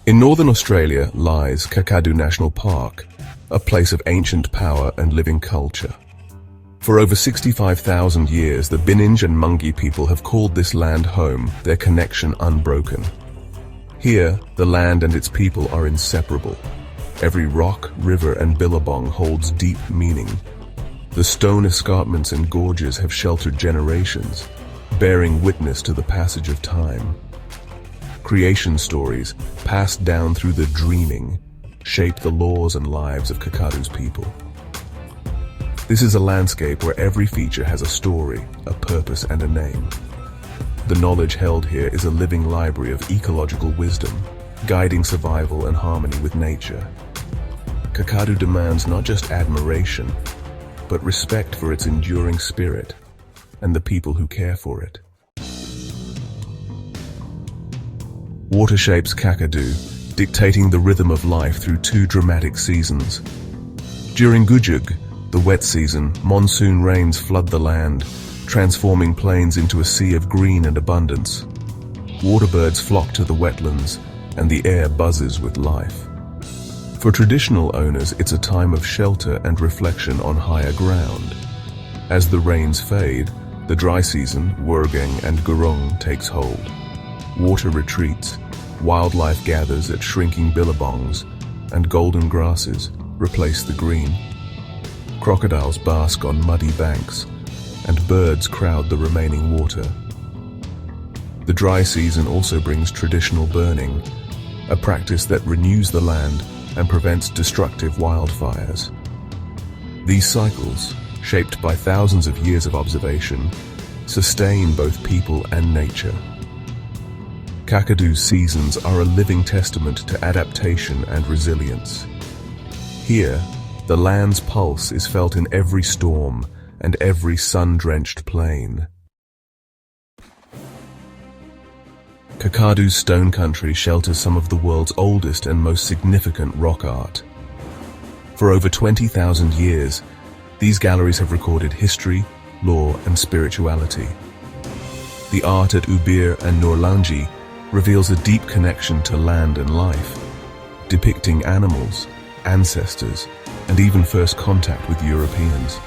In northern Australia lies Kakadu National Park, a place of ancient power and living culture. For over 65,000 years, the Bininj and Mungguy people have called this land home, their connection unbroken. Here, the land and its people are inseparable. Every rock, river, and billabong holds deep meaning. The stone escarpments and gorges have sheltered generations, bearing witness to the passage of time. Creation stories, passed down through the dreaming, shape the laws and lives of Kakadu's people. This is a landscape where every feature has a story, a purpose, and a name. The knowledge held here is a living library of ecological wisdom, guiding survival and harmony with nature. Kakadu demands not just admiration, but respect for its enduring spirit and the people who care for it. Water shapes Kakadu, dictating the rhythm of life through two dramatic seasons. During Gujug, the wet season, monsoon rains flood the land, transforming plains into a sea of green and abundance. Waterbirds flock to the wetlands, and the air buzzes with life. For traditional owners, it's a time of shelter and reflection on higher ground. As the rains fade, the dry season, Wurgang and Gurung, takes hold. Water retreats, wildlife gathers at shrinking billabongs, and golden grasses replace the green. Crocodiles bask on muddy banks, and birds crowd the remaining water. The dry season also brings traditional burning, a practice that renews the land and prevents destructive wildfires. These cycles, shaped by thousands of years of observation, sustain both people and nature. Kakadu's seasons are a living testament to adaptation and resilience. Here, the land's pulse is felt in every storm and every sun-drenched plain. Kakadu's stone country shelters some of the world's oldest and most significant rock art. For over 20,000 years, these galleries have recorded history, law, and spirituality. The art at Ubir and Noorlangi reveals a deep connection to land and life, depicting animals, ancestors, and even first contact with Europeans.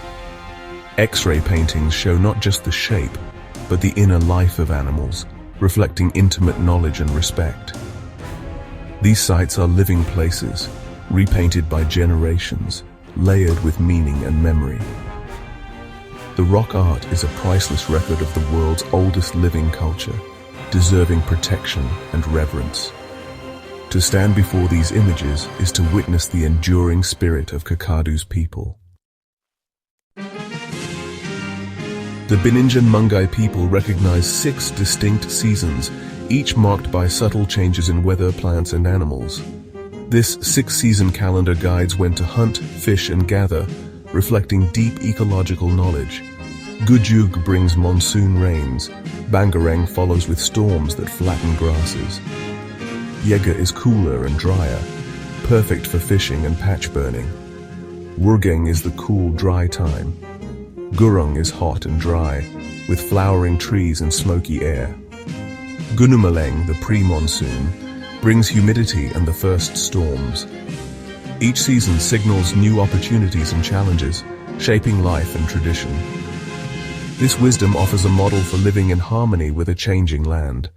X-ray paintings show not just the shape, but the inner life of animals, reflecting intimate knowledge and respect. These sites are living places, repainted by generations, layered with meaning and memory. The rock art is a priceless record of the world's oldest living culture, deserving protection and reverence. To stand before these images is to witness the enduring spirit of Kakadu's people. The Bininj and Mungguy people recognize 6 distinct seasons, each marked by subtle changes in weather, plants, and animals. This 6-season calendar guides when to hunt, fish, and gather, reflecting deep ecological knowledge. Gujug brings monsoon rains. Bangarang follows with storms that flatten grasses. Yega is cooler and drier, perfect for fishing and patch burning. Wurgang is the cool, dry time. Gurung is hot and dry, with flowering trees and smoky air. Gunumaleng, the pre-monsoon, brings humidity and the first storms. Each season signals new opportunities and challenges, shaping life and tradition. This wisdom offers a model for living in harmony with a changing land.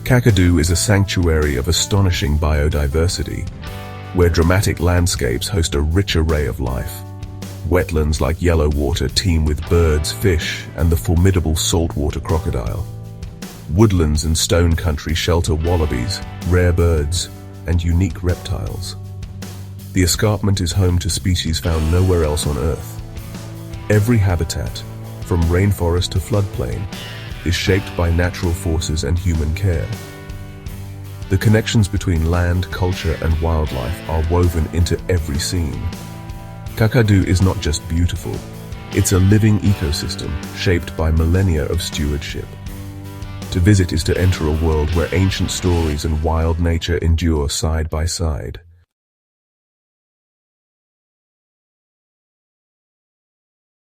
Kakadu is a sanctuary of astonishing biodiversity, where dramatic landscapes host a rich array of life. Wetlands like yellow water teem with birds, fish, and the formidable saltwater crocodile. Woodlands and stone country shelter wallabies, rare birds, and unique reptiles. The escarpment is home to species found nowhere else on Earth. Every habitat, from rainforest to floodplain, is shaped by natural forces and human care. The connections between land, culture, and wildlife are woven into every scene. Kakadu is not just beautiful, it's a living ecosystem shaped by millennia of stewardship. To visit is to enter a world where ancient stories and wild nature endure side by side.